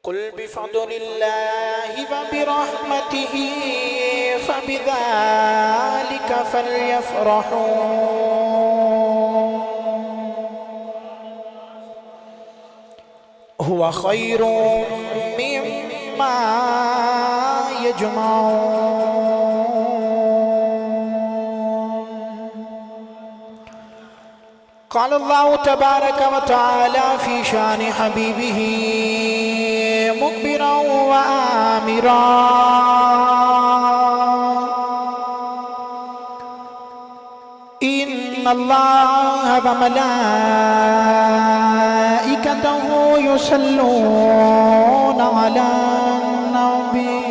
قل بفضل الله وبرحمته فبذلك فليفرحوا هو خير مما يجمعون. قال الله تبارك وتعالى في شان حبيبه مخبرا وآمرا إن الله وملائكته يصلون على النبي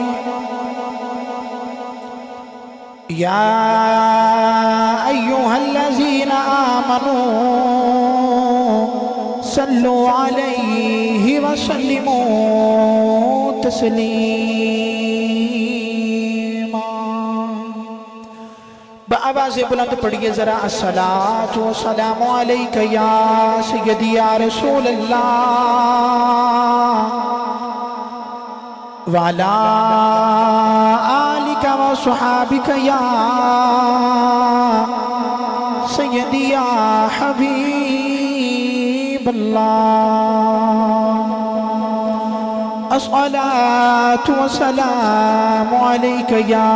يا أيها الذين آمنوا صلوا عليه وسلموا تسلیما. بآواز بلند پڑھیے ذرا الصلاۃ والسلام علیک یا سیدی یا رسول اللہ وعلی آلک وصحابک یا سیدی یا حبیب اللہ. الصلاة والسلام عليك يا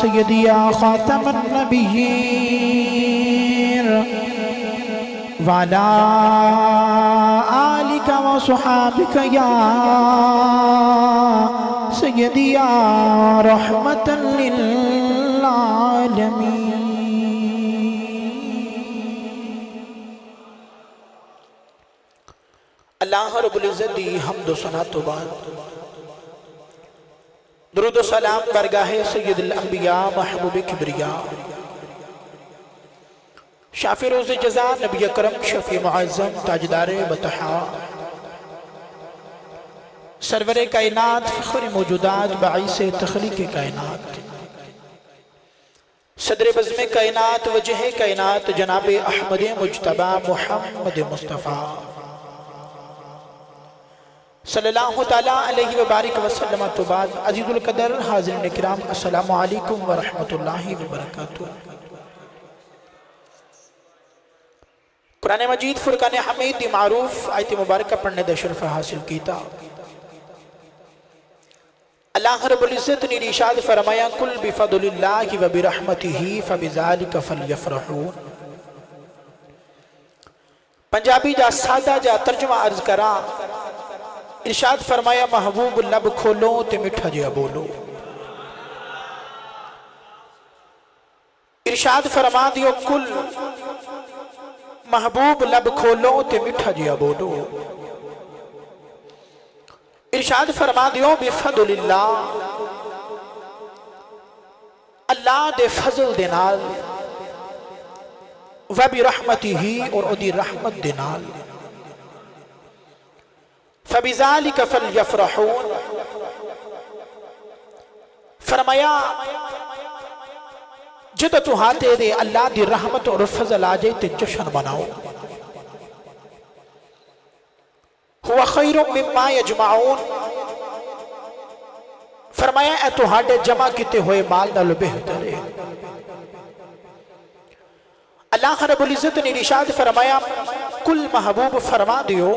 سيدي يا خاتم النبيين وعلى آلك وصحابك يا سيدي يا رحمة للعالمين. اللہ رب العزت دی حمد و ثنا تو بعد درود و سلام برگاہ سید الانبیاء محبوب کبریاء شافع روز جزا نبی اکرم شفیع معظم تاجدار بطحا سرور کائنات فخر موجودات باعث تخلیق کائنات صدر بزم کائنات وجہ کائنات جناب احمد مجتبی محمد مصطفیٰ صلی اللہ تعالیٰ علیہ وبارک وسلم تو بعد عزیز القدر حاضرین اکرام السلام علیکم ورحمت اللہ وبرکاتہ. قرآن مجید فرقان حمید دی معروف آیت مبارکہ پڑھنے دے شرف حاصل کیتا. اللہ رب العزت نے ارشاد فرمایا کل بفضل اللہ وبرحمتہ فبذالک فلیفرحون. پنجابی جا سادہ جا ترجمہ عرض کرا. ارشاد فرمایا محبوب لب کھولو تے مٹھا جیا بولو. ارشاد فرما دیو کل محبوب لب کھولو تے مٹھا جیا بولو. ارشاد فرما دیو بفضل اللہ اللہ دے فضل دے نال وبرحمتہ اور او دی رحمت دے نال فَبِذَالِكَ فَلْيَفْرَحُونَ. فرمایا جدو تو ہاتے دے اللہ دی رحمت اور فضل آجے تے جشن مناؤ. هُوَ خَيْرٌ مِّمَّا يَجْمَعُونَ. فرمایا اے تو ہاتے جمع کیتے ہوئے مال نالو بہتر ہے. اللہ رب العزت نے ارشاد فرمایا کل محبوب فرما دیو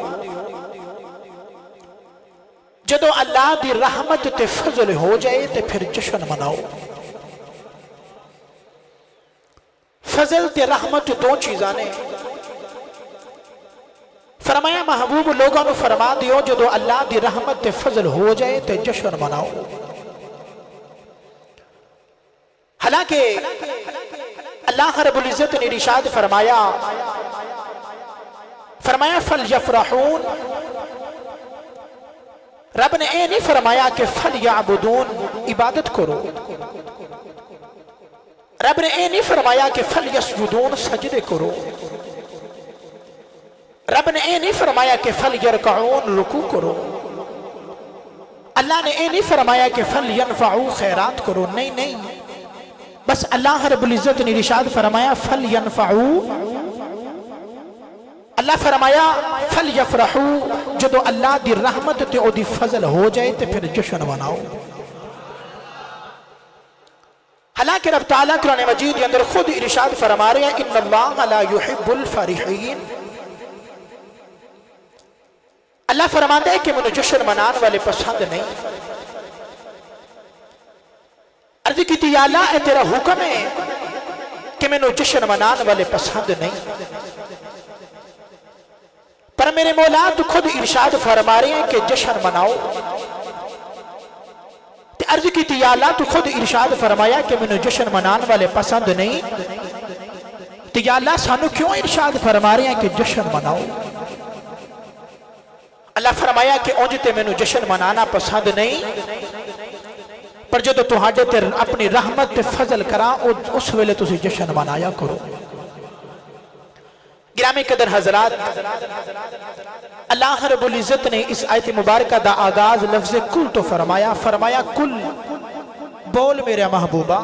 جدو اللہ دی رحمت تے فضل ہو جائے تے پھر جشن مناؤ. فضل تے رحمت دو چیزانے. فرمایا محبوب لوگوں نے فرما دیو جدو اللہ دی رحمت تے فضل ہو جائے تے جشن مناؤ. حالانکہ اللہ رب العزت نے ارشاد فرمایا فَلْيَفْرَحُونَ. رب نے اے نہیں فرمایا کہ فَلْيَعْبُدُونَ عبادت کرو. رب نے اے نہیں فرمایا کہ فَلْيَسْجُدُونَ سجدے کرو. رب نے اے نہیں فرمایا کہ فَلْيَرْكَعُونَ رکوع کرو. اللہ نے اے نہیں فرمایا کہ فَلْيَنْفَعُوا خیرات کرو. نہیں نہیں، بس اللہ رب العزت نے ارشاد فرمایا فَلْيَنْفَعُوا اللہ فرمایا فَلْيَفْرَحُوا، جدو اللہ دی رحمت تے او دی فضل ہو جائے تے پھر جشن مناؤ۔ حالانکہ رب تعالیٰ قرآن مجید کے اندر خود ارشاد فرما رہے ہیں ان اللہ لا يحب الفرحین، اللہ فرماتا ہے کہ مجھے جشن منان والے پسند نہیں۔ عرض کی تھی یا اللہ اے تیرا حکم ہے کہ میں نے جشن منان والے پسند نہیں، پر میرے مولا تو خود ارشاد فرما رہے ہیں کہ جشن مناؤ۔ عرض کی تھی یا اللہ تو خود ارشاد فرمایا کہ میں نے جشن منان والے پسند نہیں، تو یا اللہ سانو کیوں ارشاد فرما رہے ہیں کہ جشن مناؤ؟ اللہ فرمایا کہ اونجتے میں نے جشن منانا پسند نہیں، پر جو تو ہاڑے تے اپنی رحمت تے فضل کرا اس ویلے تسی جشن منایا کرو۔ گرامی قدر حضرات، اللہ رب العزت نے اس آیت مبارکہ دا آغاز لفظ کل تو فرمایا کل بول میرے محبوبہ۔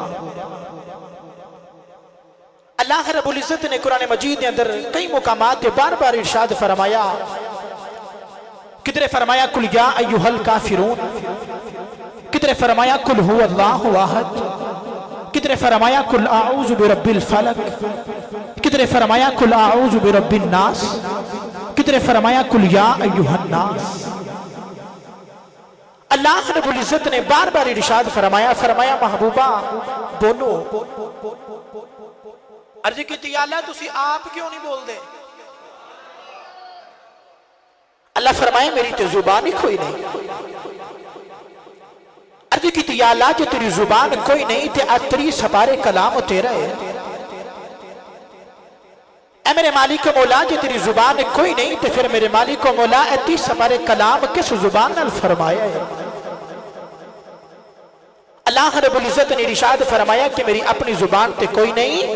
اللہ رب العزت نے قرآن مجید کے اندر کئی مقامات بار بار ارشاد فرمایا، کدھر فرمایا کل یا ایوہ الکافرون، کدھر فرمایا کل ہو اللہ واحد، کدھر فرمایا کل اعوذ برب الفلق، کدھر فرمایا کل اعوذ برب الناس، کدھر فرمایا کل یا ایوہ الناس۔ اللہ رب العزت نے بار بار ارشاد فرمایا محبوبہ بولو۔ عرض کی تھی یا اللہ تسی آپ کیوں نہیں بول دے؟ اللہ فرمائے میری تو زبان ہی کوئی نہیں۔ عرض کی تھی یا اللہ جو تیری زبان کوئی نہیں تے اتری سپارے کلام تیرا ہے۔ اے میرے مالک مولا جو تیری زبان کوئی نہیں تے پھر میرے مالک مولا اتری سپارے کلام کس زبان نال فرمایا ہے؟ اللہ رب العزت نے ارشاد فرمایا کہ میری اپنی زبان تے کوئی نہیں،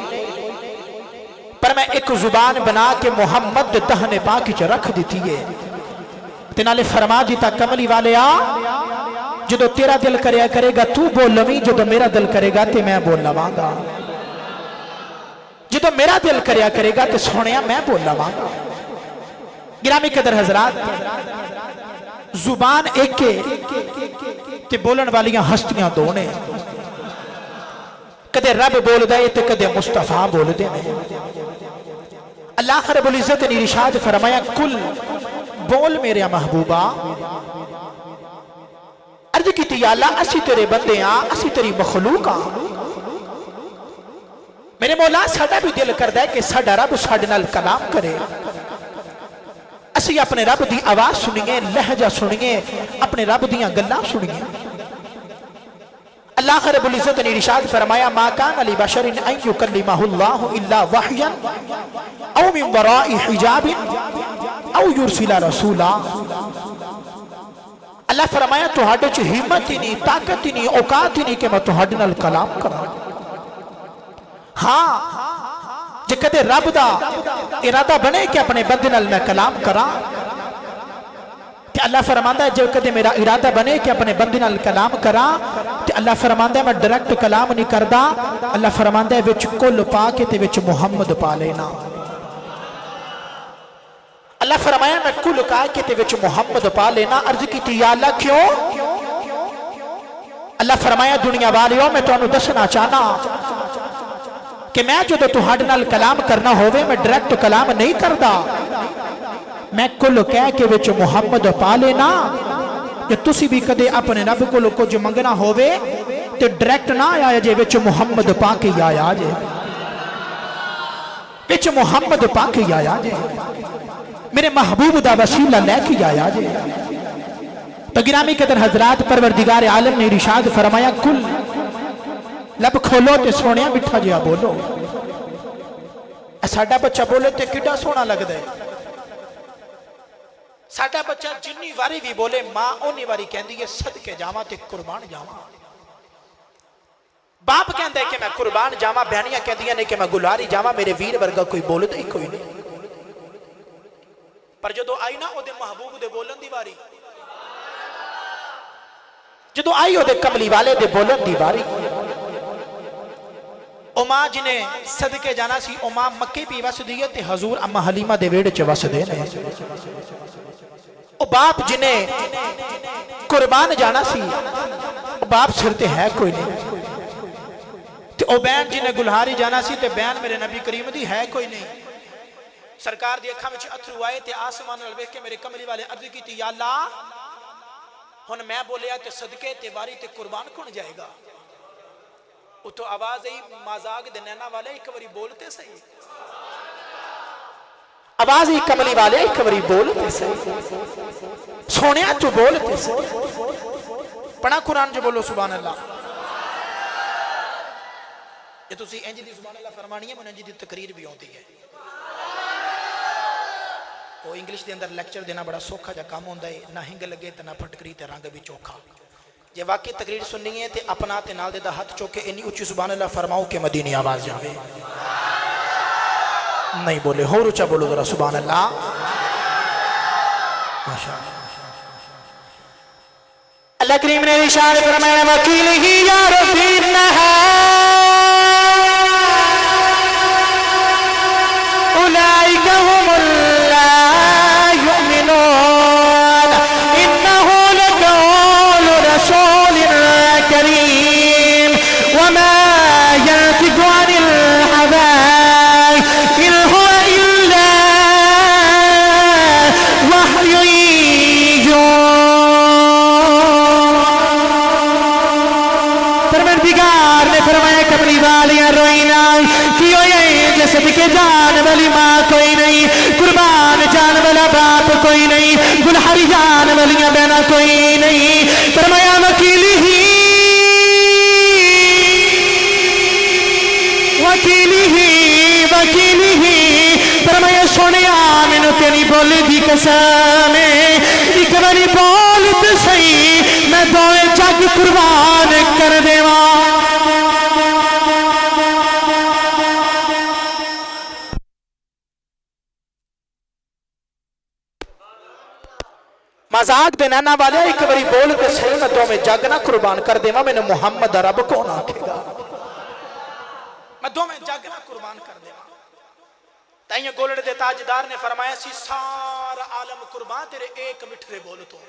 پر میں ایک زبان بنا کے محمد دہن پاک چ رکھ دیتی ہے۔ تنالے فرما دیتا کملی والے آ، جدو تیرا دل کرے گا تو بول لویں، جدو میرا دل کرے گا تے میں بول لواں گا، جدو میرا دل کرے گا تے سونیا میں بول لواں گا۔ گرامی قدر حضرات، زبان ایک تے بولن والیاں ہستیاں دونے، کدے رب بول دے تے کدے مصطفیٰ بول دے۔ اللہ رب العزت نے ارشاد فرمایا کل بول میرے محبوبہ۔ عرض کی تھی یا اللہ اسی تیرے بندے ہاں، اسی تیری مخلوق ہاں، میرے مولا ساڈا بھی دل کردا ہے کہ ساڈا رب ساڈے نال کلام کرے، اسی اپنے رب دی آواز سنیے، لہجہ سنیے، اپنے رب دیاں گلاں سنیے۔ اللہ رب العزت نے ارشاد فرمایا ما کان لبشر ان یکلمہ اللہ الا وحیا او من وراء حجاب او یرسل رسولا۔ اللہ فرمایا تہاڈے چ ہمت ہی نہیں، طاقت ہی نہیں، اوقات ہی نہیں کہ میں تہاڈے نال کلام کراں۔ ہاں جے کدے رب دا ارادہ بنے کہ اپنے بندے نال میں کلام کراں، کہ اللہ فرماندا ہے جے کدے میرا ارادہ بنے کہ اپنے بندے نال کلام کراں، تے اللہ فرماندا ہے میں ڈائریکٹ کلام نہیں کردا، اللہ فرماندا ہے وچ کل پا کے تے وچ محمد پا لینا۔ اللہ فرمایا میں کل کہا کہ تے وچ محمد پا لینا۔ عرض کی تھی یا اللہ کیوں؟ اللہ فرمایا دنیا والیوں میں تانوں دسنا چاہنا کہ میں جو تہاڈے نال کلام کرنا ہووے میں ڈائریکٹ کلام نہیں کردا، میں کل کہہ کے وچ محمد پا لینا۔ کہ تسی بھی کدے اپنے رب کو کچھ منگنا ہووے تے ڈائریکٹ نہ آیا جے وچ محمد پا کے آیا جے، وچ محمد پا کے آیا جے، میرے محبوب دا وسیلہ لے کے آیا جے۔ تو گرامی قدر حضرات، پروردگار عالم نے ارشاد فرمایا کل لب کھولو تے سونیا مٹھا جیا بولو۔ ساڈا بچہ بولے تے کڈا سونا لگدا ہے، ساڈا بچہ جنی واری بھی بولے ماں اونی واری کہندی ہے صدقے جاواں تے قربان جاواں۔ باپ کہندا ہے کہ میں قربان جاواں، بہنیاں کہندیاں نے کہ میں گلاری جاواں، میرے ویر ورگا کوئی بولدا ہی کوئی نہیں۔ پر جدو آئی نا او دے محبوب دے بولن دی واری، جدو آئی او دے کملی والے دے بولن دی واری، او ماں جنہیں صدقے جانا سی او ماں مکے بھی وس دیئے تے حضور اما حلیمہ دے ویڑ چے وس دے نے او باپ جنہیں قربان جانا سی او باپ سرتے ہے کوئی نہیں تے او بین جنہیں گلہاری جانا سی تے بین میرے نبی کریم دی ہے کوئی نہیں سرکار دی اکھاں وچ اتھرو آئے تے آسمان نال ویکھ کے میرے کملی والے عرض کی تی یا اللہ ہن میں بولیا تے صدقے تے واری تے قربان کون جائے گا وہ تو آواز ہی مازاگ دے نینا والے ایک باری بولتے صحیح آواز ہی کملی والے ایک باری بولتے صحیح سونیا تو بولتے صحیح پڑھا قرآن جو بولو سبحان اللہ یہ تو سی انجی دی سبحان اللہ فرمانی ہے من انجی دی تقریر بھی ہوتی ہے وہ انگلیش دے اندر لیکچر دینا بڑا سوکھا جا کام ہوندہ ہے نہ ہنگ لگے تے نہ پھٹکری تے رنگ بھی چوکھا یہ واقعی تقریر سننی ہے تے اپنا تے نال دے دا ہاتھ چوکے انی اچھی سبحان اللہ فرماؤ کہ مدینی آواز جاوے نہیں بولے ہو رچا بولو ذرا سبحان اللہ اللہ کریم نے ارشاد فرمایا وکیل ہی یا ربی نہا اولئک هم لا یؤمنون انه لقول رسول کریم وما ينطق عن الهوى ان هو الا وحی پروردگار نے فرمایا کملی والیاں روئینا کیوں یہ جسد کے جان والی ماں کوئی نہیں قربان جان والا باپ کوئی نہیں گلہری جان والیاں بہنا کوئی نہیں فرمایا وکیلی ہی فرمایا سونے آمینو تیری بولی دی قسم ایک باری بولت صحیح میں دوئے جگ قربان کر دیواں مزاق دے نینا والے ایک باری بولت صحیح میں دوئے جگ نہ قربان کر دیواں میں نے محمد رب کون آکھے گا میں دوئے جگ نہ قربان کر دیواں تائیں گولڑ دے تاجدار نے فرمایا سی سارا عالم قربان تیرے ایک مٹھرے بولتوں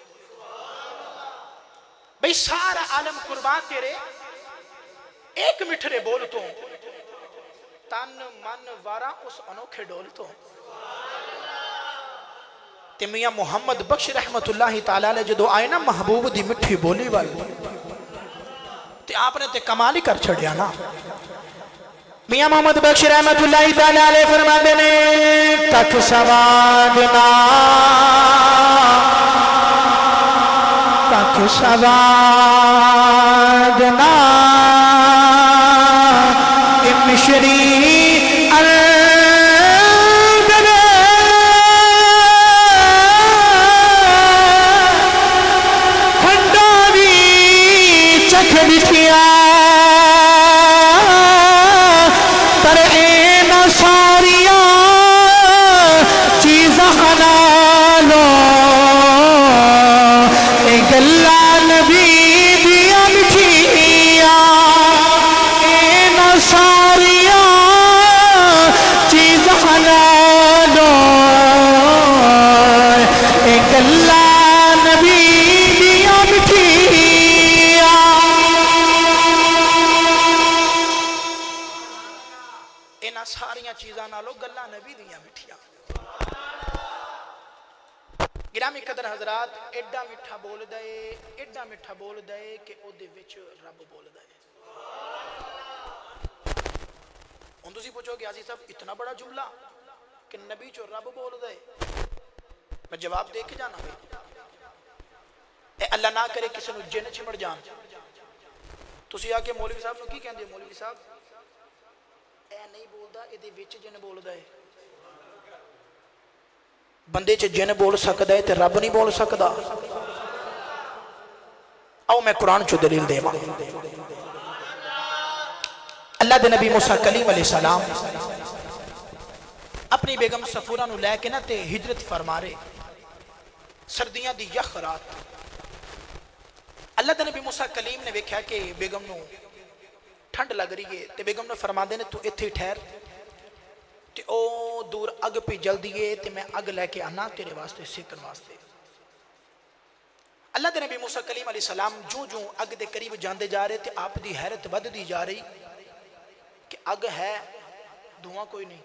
بھئی سارا عالم قربان تیرے ایک مٹھرے بولتوں تن من وارا اس انوکھے ڈولتوں تے میاں محمد بخش رحمت اللہ تعالیٰ لے جدو آئے نا محبوب دی مٹھی بولی والی تے آپ نے تے کمالی کر چھڑیا نا میاں محمد بخش رحمت اللہ تعالیٰ علیہ فرما دینے تک سوادنا تک سوادنا امشری اردنے کھنڈاوی چکھ بٹھیا گرامی قدر حضرات ایڈا میٹھا بول دائے کہ او دے وچ رب بول دائے ان تو سی پوچھو کہ عزیز صاحب اتنا بڑا جملہ کہ نبی چو رب بول دائے میں جواب دے کے جانا اے اللہ نہ کرے کسی نو جن چمڑ جان تو سی آکے مولوی صاحب نو کی کہن دے مولوی صاحب اے نہیں بول دا اے دے وچ جن بول دائے بندے چے جن بول سکتا ہے تے رب نہیں بول سکتا آؤ میں قرآن چو دلیل دے ماں اللہ دے نبی موسیٰ کلیم علیہ السلام اپنی بیگم صفورہ نو لے کے نا تے ہجرت فرما رہے سردیاں دی یخ رات اللہ دے نبی موسیٰ کلیم نے ویکھیا کہ بیگم نو ٹھنڈ لگ رہی ہے تے بیگم نے فرما دے نے تو اتھے ہی ٹھہر تے او دور اگ پہ جل دیئے تے میں اگ لے کے آنا تیرے واسطے سیکن واسطے. اللہ دے نبی موسیٰ کلیم علیہ السلام جو جو اگ دے قریب جاندے جا رہے تھے آپ دی حیرت ود دی جا رہی کہ اگ ہے دھواں کوئی نہیں.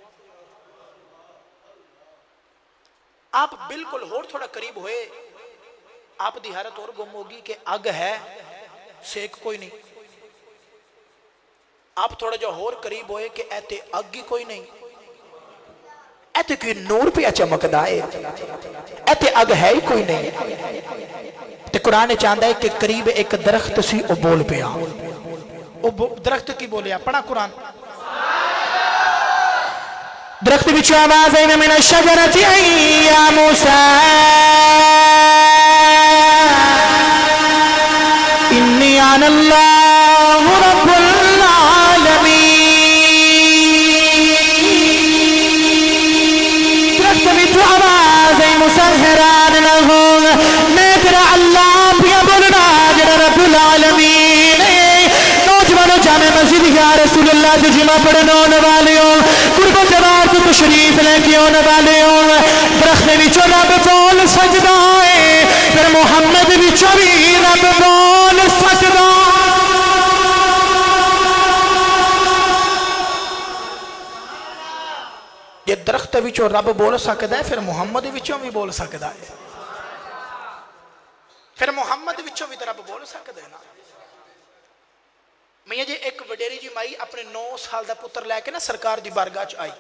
آپ بالکل اور تھوڑا قریب ہوئے آپ دی حیرت اور گم ہوگی کہ اگ ہے سیک کوئی نہیں. آپ تھوڑا جو اور قریب ہوئے کہ ایتے اگ ہی کوئی نہیں ایتے کوئی نور پہ چمک دائے ایتے اگ ہے ہی کوئی نہیں. تے قرآن چاہتا ہے کہ قریب ایک درخت سی او بول پیا درخت کی بولیا پڑھا قرآن درخت بچو آواز ہے من الشجرت یا موسیٰ انی آن اللہ رب العالمین. درخت بچو آواز ہے مسحران نہ ہوں میں تیرا اللہ پیا بولنا جڑا رب العالمین. نوجوانوں جامع مسجد یا رسول اللہ سے جمعہ پڑھنے ہونے والے ہوں قرب و جوار کو تشریف لے کے ہونے والے ہوں درخت وچوں رب بول سجدہ ہے پھر محمد وچوں بھی رب بول سجدہ. یہ درخت وچوں رب بول سکتا ہے پھر محمد وچوں بھی بول سکتا ہے پھر محمد وچوں بھی رب بول سکتا ہے نا. میاں جی ایک وڈیری جی مائی اپنے 9 سال دا پتر لے کے نا سرکار دی بارگاہ چ آئی.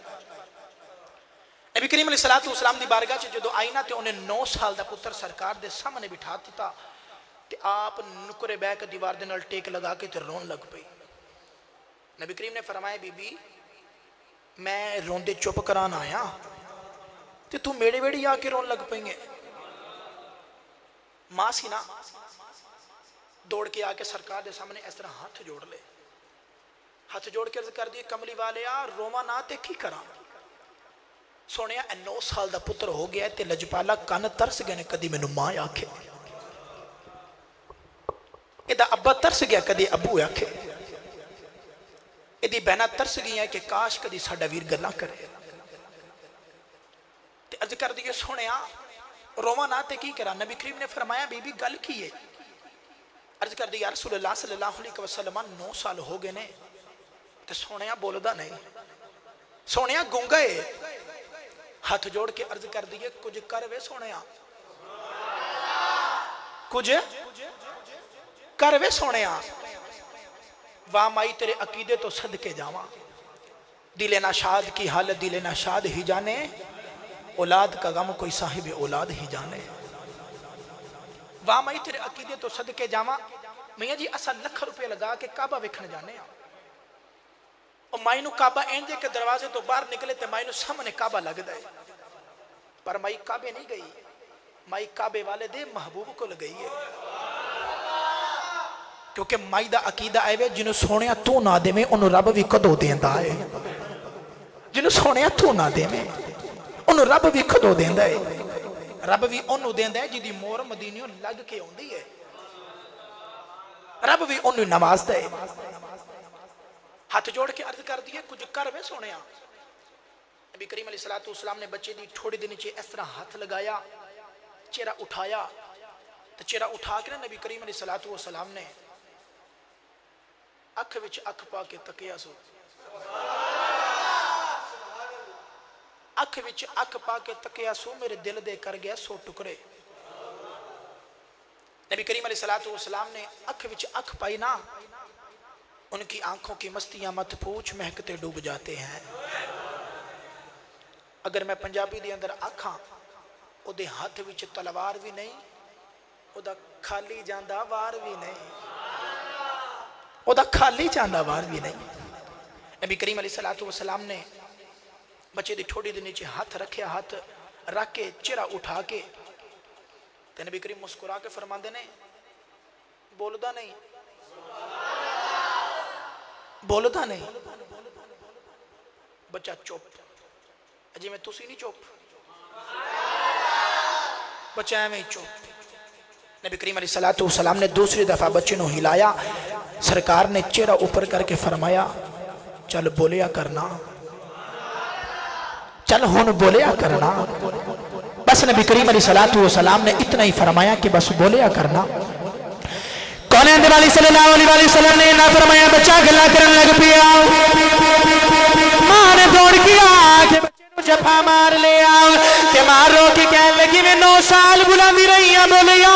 نبی کریم علیہ السلام دی بارگاہ چ جدو آئی نا تے انہیں 9 سال دا پتر سرکار دے سامنے بٹھا دیتا تے آپ نکرے بے کے دیوار دے نال ٹیک لگا کے تے رون لگ پئی. نبی کریم نے فرمایا بی بی میں روندے چپ کران آیا تے تو میڑے ویڑی آ کے رون لگ پئیں گے. ماں سی نا دوڑ کے آ کے سرکار دے سامنے اس طرح ہاتھ جوڑ لے ہاتھ جوڑ کے عرض کر دیے کملی والے روما نہ تے کی کراں سونے 9 سال دا پتر ہو گیا تے لجپالا کان ترس گئے نے کدی مینوں ماں آکھے ایدہ ابا ترس گیا کدی ابو آکھے ایدی بہنا ترس گیا کہ کاش کدی ساڈا ویر گلاں کرے. تے عرض کر دیے سونے روما نہ تے کی کراں. نبی کریم نے فرمایا بی بی گل کی ہے. عرض کر دی یا رسول اللہ صلی اللہ علیہ وسلم 9 سال ہو گئے نے تے سونیا بولدا نہیں سونیا گونگا ہے. ہاتھ جوڑ کے عرض کر دیئے کچھ کر وے سونیا کچھ کر وے سونیا. واہ مائی تیرے عقیدے تو صدقے جاواں دل ناشاد کی حالت دل ناشاد ہی جانے اولاد کا غم کوئی صاحب اولاد ہی جانے. واہ مائی تیرے عقیدے تو صدقے جاواں میاں جی اسا لکھ روپے لگا کے کعبہ ویکھن جانے اور مائی نو کعبہ اینجے کے دروازے تو باہر نکلے تے مائی نو سامنے کعبہ لگ دے پر مائی کعبے نہیں گئی مائی کعبے والے دے محبوب کو لگئی ہے کیونکہ مائی دا عقیدہ آئے وے جنہوں سونیا تو نہ دے میں انہوں رب بھی کدو دیندہ ہے جنہوں سونیا تو نہ دے میں انہوں رب بھی کدو دیندہ ہے. رب بھی انہوں دیندہ ہے جدی مور مدینیوں لگ کے ہوندی ہے رب بھی انہوں نواز دے. ہاتھ جوڑ کے عرض کر دیئے کچھ کر میں سونیا. نبی کریم علیہ السلام نے بچے دی تھوڑی دن چے اس طرح ہاتھ لگایا چہرہ اٹھایا تو چہرہ اٹھا کے نبی کریم علیہ السلام نے اکھ وچ اکھ پا کے تکیا سو اکھ وچ اکھ پا کے تکیا سو میرے دل دے کر گیا 100 ٹکڑے. نبی کریم علیہ السلام نے اکھ وچ اکھ پائی نا ان کی آنکھوں کی مستیاں مت پوچھ مہکتے ڈوب جاتے ہیں. اگر میں پنجابی دے اندر آکھاں او دے ہاتھ وچ تلوار بھی نہیں او دا خالی جاندہ وار بھی نہیں او دا خالی جاندہ وار بھی نہیں. نبی کریم علیہ السلام نے بچے دی تھوڑی دن نیچے ہاتھ رکھے ہاتھ رکھ کے چہرہ اٹھا کے تے نبی کریم مسکرا کے فرماندے نے بولدا نہیں بولدا نہیں بچہ چپ اجی میں تسی نہیں چپ بچہ میں چپ نبی کریم علیہ السلام نے دوسری دفعہ بچے نو ہلایا، سرکار نے چہرہ اوپر کر کے فرمایا چل بولیا کرنا، چل ہون بولیا کرنا۔ بس نبی کریم علیہ السلام نے اتنا ہی فرمایا کہ بس بولیا کرنا۔ کونین والی صلی اللہ علیہ وسلم نے نہ فرمایا، بچہ گلا کرن لگ پیا، ماں نے دوڑ کیا کہ بچے نو جفا مار لیا، کہ ماں رو کے کہنے لگی میں 9 سال بلاندی رہی ہیں، بولیا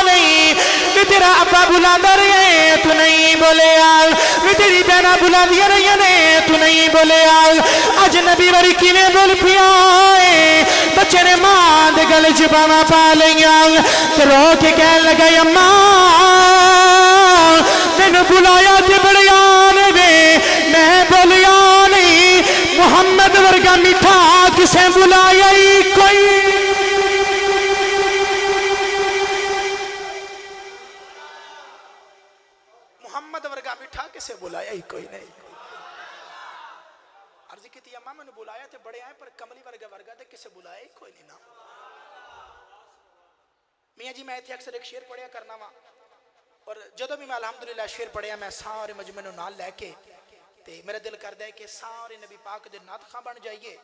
نہیں، میں تیرا ابا بلاندا رہے تو نہیں بولیا، میں تیری بہنا بلاندی رہی ہیں تو نہیں بولیا، اج نبی وری کیویں بول پیا ہے؟ بچے نے ماں دے گل جباواں پا لیاں، تے رو کے کہنے لگا اماں مینوں بلایا تے بڑیا نے وے، میں بولیا نہیں، محمد ورگا میٹھا کسے بلایا ہی کوئی، محمد ورگا میٹھا کسے بلایا ہی کوئی نہیں۔ عرض کی تھی اماں میں نے بلایا تے بڑے آئے پر کملی ورگا تے کسے بلایا ہی کوئی نہیں نا۔ میاں جی میں تھے اکثر ایک شعر پڑھیا کرنا وا، اور جدو بھی میں الحمدللہ شعر پڑھیا میں سارے مجمع نو نال لے کے تے میرا دل کردا ہے کہ سارے نبی پاک دے نعت خواں بن جائیے،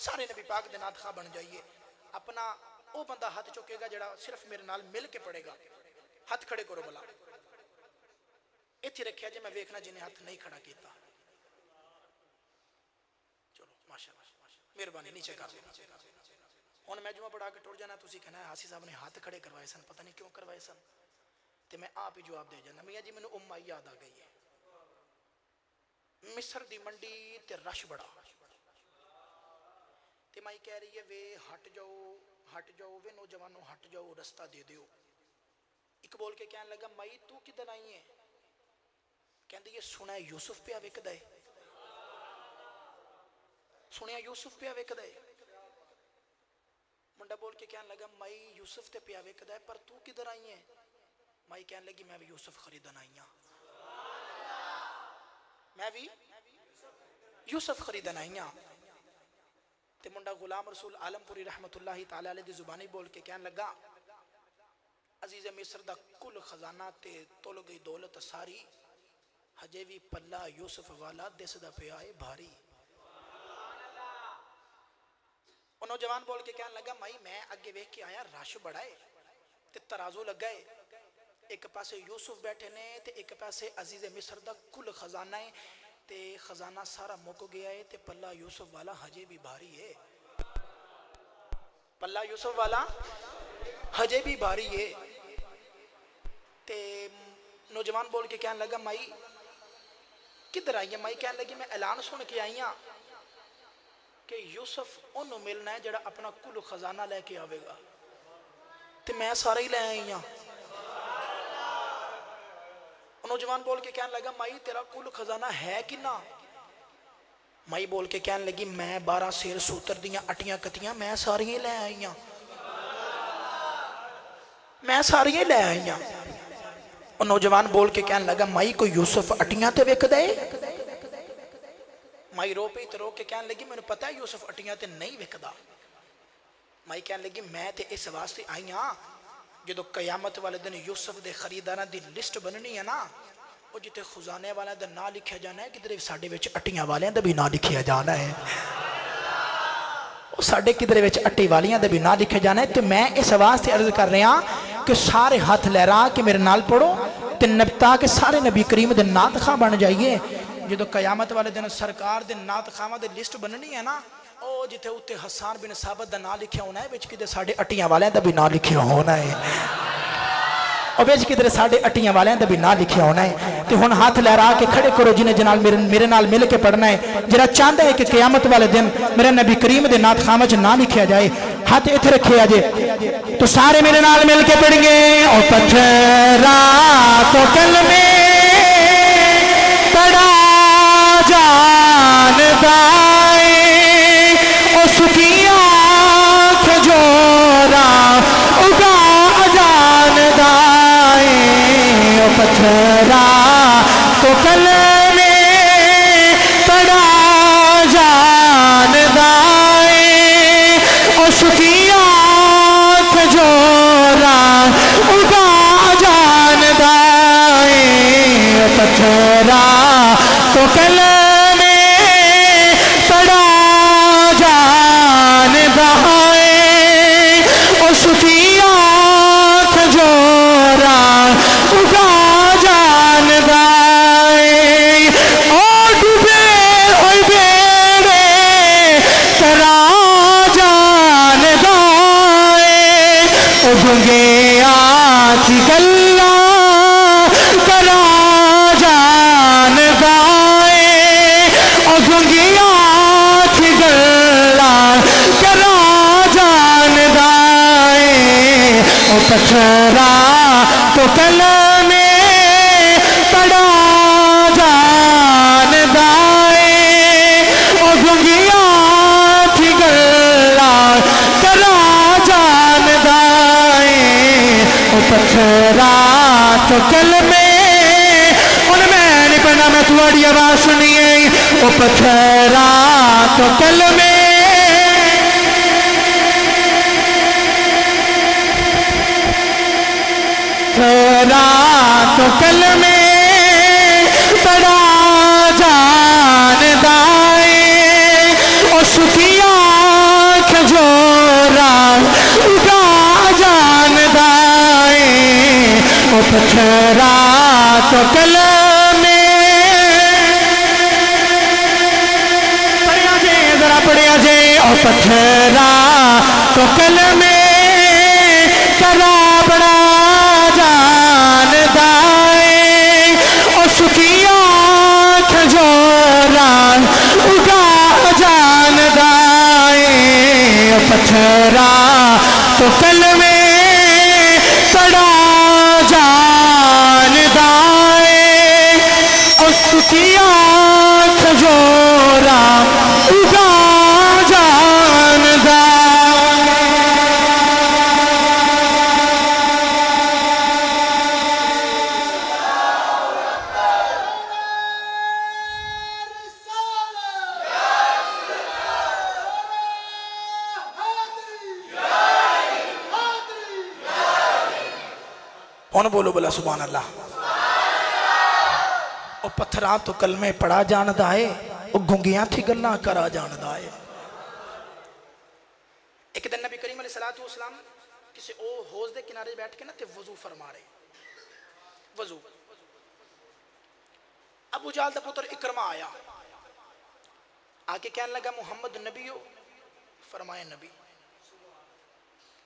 سارے نبی پاک دے نعت خواں بن جائیے۔ اپنا او بندہ ہاتھ چکے گا جڑا صرف میرے نال مل کے پڑھے گا، ہاتھ کھڑے کرو بلا، ایتھے رکھیا جے میں ویکھنا جنہیں ہاتھ نہیں کھڑا کیتا، چلو ماشاءاللہ مہربانی نیچے کر دیں۔ ہن میں جمعہ پڑھا کے ٹر جانا، تسی کہنا ہے حاسی صاحب نے ہاتھ کھڑے کروائے سن، پتہ نہیں کیوں کروائے سن، تے میں آپ ہی جواب دے جانا۔ میاں جی میں نے امائی یاد آ گئی ہے، مصر دی منڈی تے رش بڑا، تے مائی کہہ رہی ہے وے ہٹ جاؤ وے نوجوانوں ہٹ جاؤ، رستہ دے دیو۔ ایک بول کے کہنے لگا مائی تو کدھر آئی ہے؟ کہندی یہ سنیا یوسف پہ وکدا ہے، سنیا یوسف پہ وکدا ہے۔ منڈا بول کے کہنے لگا مائی یوسف تے پہ وکدا ہے پر تو کدھر آئی ہے؟ مائی کہنے لگی میں بھی یوسف خریدن آئی ہاں، میں بھی یوسف خریدن آئی ہاں۔ تے منڈا غلام رسول عالم پوری رحمت اللہ تعالی علیہ دی زبانی بول کے کہنے لگا عزیز مصر دا کل خزانہ تے تول گئی دولت ساری، ہجے بھی پلہ یوسف والا دس دا پہ آئے بھاری۔ وہ نوجوان بول کے کہنے لگا مائی میں اگے ویکھ کے آیا رش بڑا ہے تے ترازو لگا ہے، ایک پاسے یوسف بیٹھے نے تے ایک پاسے عزیز مصر دا کل خزانہ ہے، تے خزانہ سارا مک گیا ہے تے پلہ یوسف والا ہجے بھی بھاری ہے، پلہ یوسف والا ہجے بھی بھاری ہے۔ تے نوجوان بول کے کہنے لگا مائی کدھر آئی ہے؟ مائی کہنے لگی میں اعلان سن کے آئی ہاں کہ یوسف انہوں ملنا ہے جڑا اپنا کل خزانہ لے کے آوے گا، تے میں سارا ہی لے آئی ہاں۔ نوجوان بول کے کہنے لگا مائی تیرا کل خزانہ ہے کنا؟ مائی بول کے کہنے لگی میں 12 سیر سوتر دیاں اٹیاں کتیاں میں ساری ہی لے آئی ہاں، میں ساری ہی لے آئی ہاں۔ اور نوجوان بول کے کہنے لگا مائی کوئی یوسف اٹیاں تے وک دے؟ مائی رو پئی تے رو کے کہنے لگی میں نے پتا ہے یوسف اٹیاں تے نہیں وکدا۔ مائی کہنے لگی میں تے اس واسطے آئی ہاں جدو قیامت والے دن یوسف دے خریداراں دی لسٹ بننی ہے نا، وہ جتے خزانے والے دا نام لکھیا جانا ہے، کدھر ساڈے وچ اٹیاں والیاں دا بھی نام لکھیا جانا ہے، وہ ساڈے کدھر وچ اٹی والیاں دا بھی نام لکھیا جانا ہے۔ تے میں اس واسطے عرض کر رہا کہ سارے ہاتھ لہرا کے میرے نال پڑھو تے تاکہ سارے نبی کریم دے نعت خواں بن جائیے۔ جدو قیامت والے دن سرکار دے نعت خواں دے لسٹ بننی ہے نا، او جتے اتے حسان بن ثابت دا نام لکھیا ہونا ہے، وچ کدھر ساڈے اٹیاں والیاں دا بھی نام لکھیا ہونا ہے، اور وچ کدھر ساڈے اٹیاں والیاں دا بھی نام لکھیا ہونا ہے۔ تے ہن ہاتھ لہرا کے کھڑے کرو جنہیں جنال میرے نال مل کے پڑھنا ہے، جڑا چاہتا ہے کہ قیامت والے دن میرے نبی کریم دے نعت خواں وچ نام لکھیا جائے، ہاتھ ایتھے رکھے آجے تو سارے میرے نال مل کے پڑھیں گے۔ او پتھرا تو کلمے پڑا جان دائے، او سکی آنکھ جورا اگا جان دائے، او پتھرا تو کلمے پڑا جان دائے، او سکی آنکھ جورا اگا تو کلمے پڑھا جاندا ہے او گنگیاں تھی گلاں کرا جاندا ہے او پتھراں تو کلمے میں نہیں پڑھنا میں تھوڑی آواز سنیے او پتھراں تو کلمے پتھراں تو کلمے پڑھا جاندا ہے او سکیاں کھجوراں اگا جاندا ہے او پتھراں تو کلمے پڑھیا جے ذرا پڑھیا جے او پتھراں تو کلمے کرا بڑا جاندا ہے او سکیاں کھجوراں اگا جاندا ہے او پتھراں تو کلمے پڑھا جاندا ہے او سکیاں کھجوراں اگا جاندا کون بولو بلا سبحان اللہ او پتھراں تو کلمے پڑھا جاندا ہے او گنگیاں تھی گلاں کرا جاندا ہے ایک دن نبی کریم علیہ السلام کسی او حوض دے کنارے بیٹھ کے نا تے وضو فرما رہے وضو ابو جہل دا پتر اکرمہ آیا آکے کہنے لگا محمد نبی ہو فرمایا نبی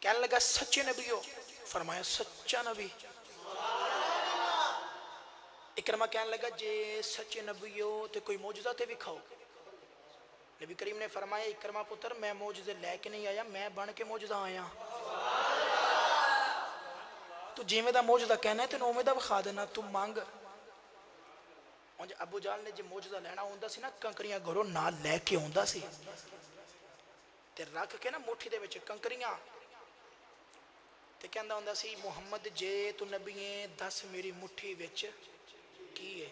کہنے لگا سچے نبی ہو فرمایا سچا نبی اکرمہ کہنے لگا جے سچے نبی ہو تے کوئی معجزہ تے وکھاؤ نبی کریم نے فرمایا اکرمہ پتر میں معجزے لے کے نہیں آیا میں بن کے معجزہ آیا تو جیویں دا معجزہ کہنا ہے تے نویں دا بخا دینا تو مانگ ابو جہل نے جے معجزہ لینا ہوندا سی نا کنکریاں گھروں نال لے کے ہوندا سی تے رکھ کے نا مٹھی دے وچ کنکریاں تے کہندا ہوندا سی محمد جے تو نبی ہے دس میری مٹھی وچ کی ہے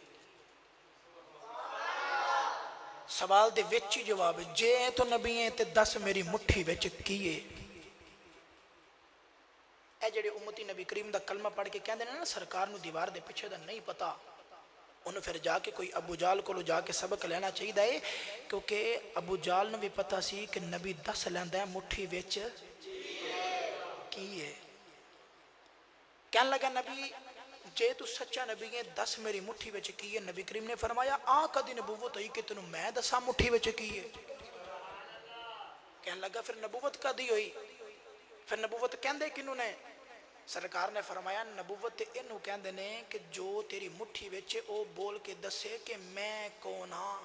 سوال دے وچ ہی جواب جے تو نبی ہے تے دس میری مٹھی وچ کی ہے اے جڑے امتی نبی کریم دا کلمہ پڑھ کے کہندے نا سرکار نو دیوار دے پیچھے دا نہیں پتا انہوں پھر جا کے کوئی ابو جال کو جا کے سبق لینا چاہیے ہے کیونکہ ابو جال نے بھی پتا سی کہ نبی دس لیندہ ہے مٹھی وچ کی ہے کہنے لگا نبی جے تو سچا نبی ہے دس میری مٹھی وچ کی ہے نبی کریم نے فرمایا آقا دی نبوت ہوئی کہ تنوں میں دسا مٹھی وچ کی ہے کہنے لگا پھر نبوت کا دی ہوئی پھر نبوت کہندے کنوں نے سرکار نے فرمایا نبوت انہوں کہندے نے کہ جو تیری مٹھی وچے او بول کے دسے کہ میں کون ہاں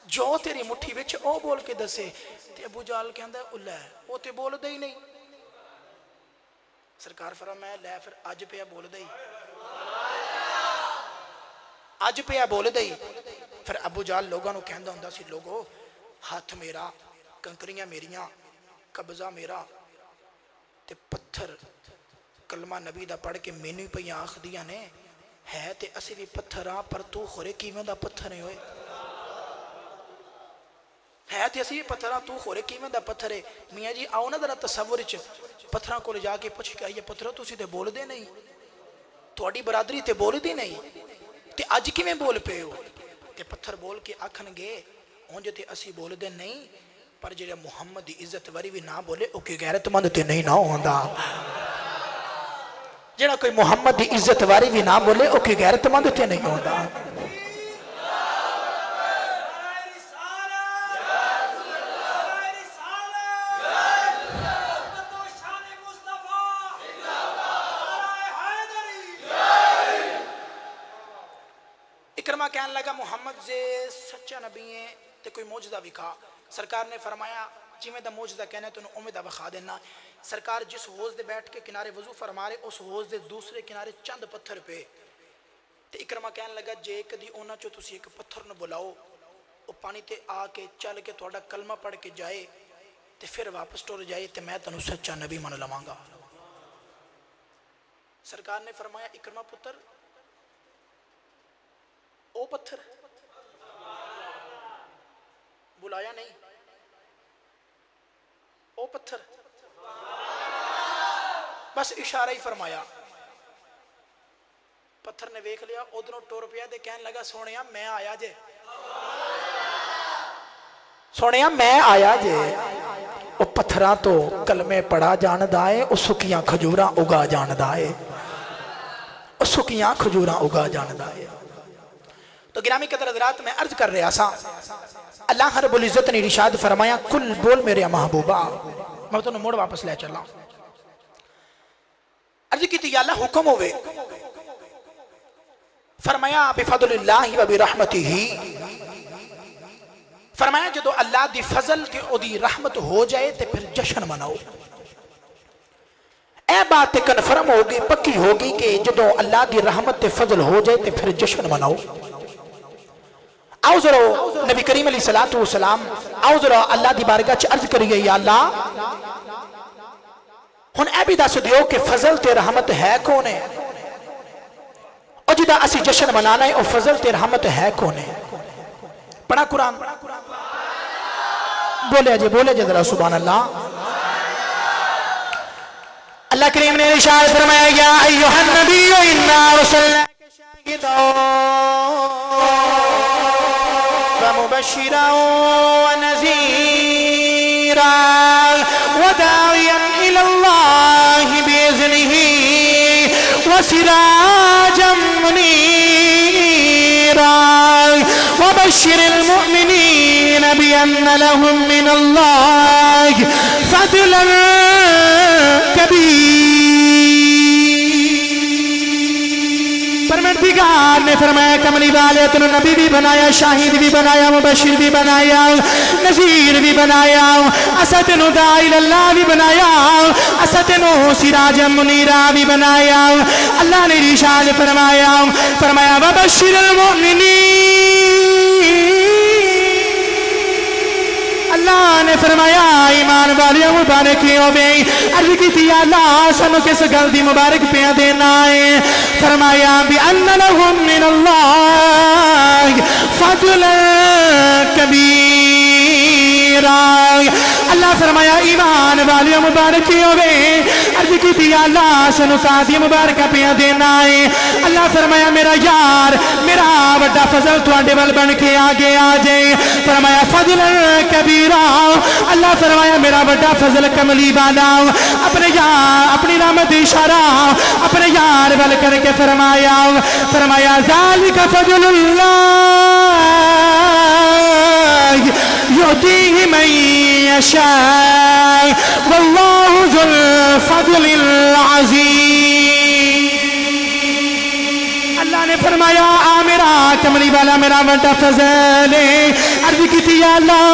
جو تیری مٹھی وچے او بول کے دسے تے ابو جہل کہندہ اللہ او تے بول دے ہی نہیں سرکار فرمایا لے پھر آج پہ بول دے آج پہ بول دے پھر ابو جہل لوگوں نے کہندہ ہوندا سی لوگو ہاتھ میرا کنکریاں میریاں قبضہ میرا تے پتھر کلمہ نبی دا پڑھ کے مینو پہ آنکھ دیا نے ہے تے اسی بھی پتھر آن پر تو خورے کیمیں دا پتھر ہے ہوئے ہے تے اسی بھی پتھر آن تو خورے کیمیں دا پتھر ہے میاں جی آؤ نا ذرا تصور پتھراں کو لے جا کے پوچھ کے یہ پتھر تو اسی تے بول دے نہیں تو اڈی برادری تے بول دی نہیں تے آج کی میں بول پہ ہو تے پتھر بول کے آکھن گے ہوں جو تے اسی بول دے نہیں پر جڑا محمد دی عزت واری بھی نہ بولے او کی غیرت مند تے نہیں نہ ہوندا جڑا کوئی محمد دی عزت واری بھی نہ بولے او کی غیرت مند تے نہیں ہوندا اکرمہ کہنے لگا محمد سے سچا نبی ہے تے کوئی معجزہ بھی کھا سرکار نے فرمایا جویں دا موجزہ کہنا ہے تو انہوں امید بخا دینا. سرکار جس حوض دے بیٹھ کے کنارے وضو فرما رہے اس حوض دے دوسرے کنارے چند پتھر پہ تے اکرمہ کہنے لگا جے کدی اونا چو تسی ایک پتھر نو بلاؤ وہ پانی تے آ کے چل کے تھوڑا کلمہ پڑھ کے جائے تے پھر واپس ٹور جائے تے میں تنو سچا نبی من لواں گا. سرکار نے فرمایا اکرمہ پتر او پتھر بلایا نہیں او پتھر بس اشارہ ہی فرمایا. پتھر نے ویکھ لیا ادھروں ٹور پیا دے کہنے لگا سونیا میں آیا جے سونیا میں آیا جے. او پتھراں تو کلمے پڑھا جاندہ ہے او سکیاں کھجوراں اگا جاندہ ہے او سکیاں کھجوراں اگا جاندہ ہے. تو گرامی قدر حضرات میں عرض کر رہا سا اللہ رب العزت نے ارشاد فرمایا کل بول میرے محبوبہ. میں تو موڑ واپس لے چلا عرض کی تھی یا اللہ حکم ہوئے فرمایا بفضل اللہ و برحمتہ. فرمایا جدو اللہ دی فضل تے او دی رحمت ہو جائے تے پھر جشن مناؤ. اے بات کنفرم ہوگی پکی ہوگی کہ جدو اللہ دی رحمت تے فضل ہو جائے تے پھر جشن مناؤ. آؤ ذرا نبی کریم علیہ السلام آؤ ذرا اللہ دی بارگاہ چ عرض کریے یا اللہ ہن اے بھی دس دیو کہ فضل تے رحمت ہے کون ہے اور جدا اسی جشن منانا ہے اور فضل تے رحمت ہے کون ہے. پڑھا قرآن بولے جے ذرا سبحان اللہ. اللہ کریم نے ارشاد فرمایا یا ایھا النبی انا ارسلناک شاہدا ومبشرا ونذیرا وداعیا الی اللہ باذنہ وسراجا منیرا وبشر المؤمنین بأن لهم من اللہ فضلا پروردگار نے فرمایا کملی والے تنو نبی بھی بنایا شاہد بھی بنایا مبشر بھی بنایا نذیر بھی بنایا اسا تنو داعی اللہ بھی بنایا اسا تنو سراج منیرہ بھی بنایا. اللہ نے ارشاد فرمایا وبشر المؤمنین. اللہ نے فرمایا ایمان والیوں مبارکی ہوئے عرض کی تھی اللہ سنو کس گل دی مبارک پیا دینا ہے. فرمایا بِأَنَّ لَهُم مِّنَ اللَّهِ فَضْلًا كَبِيرًا. اللہ فرمایا ایمان والیوں مبارکی ہوئے عرض کی تھی اللہ سنو سادی مبارکہ پیا دینا ہے. اللہ فرمایا میرا یار میرا بڑا فضل تواڈے ول بن کے آگے آ جائے. فرمایا فضلا کبیرا. اللہ فرمایا میرا بڑا فضل کملی والا اپنے یار اپنی رحمت اشارہ اپنے یار ول کر کے فرمایا ذالک فضل اللہ یؤتیہ من یشاء واللہ ذو الفضل العظیم. اللہ نے فرمایا آ میرا کملی والا میرا بڑا فضل ہے. عرض کی تھی یا اللہ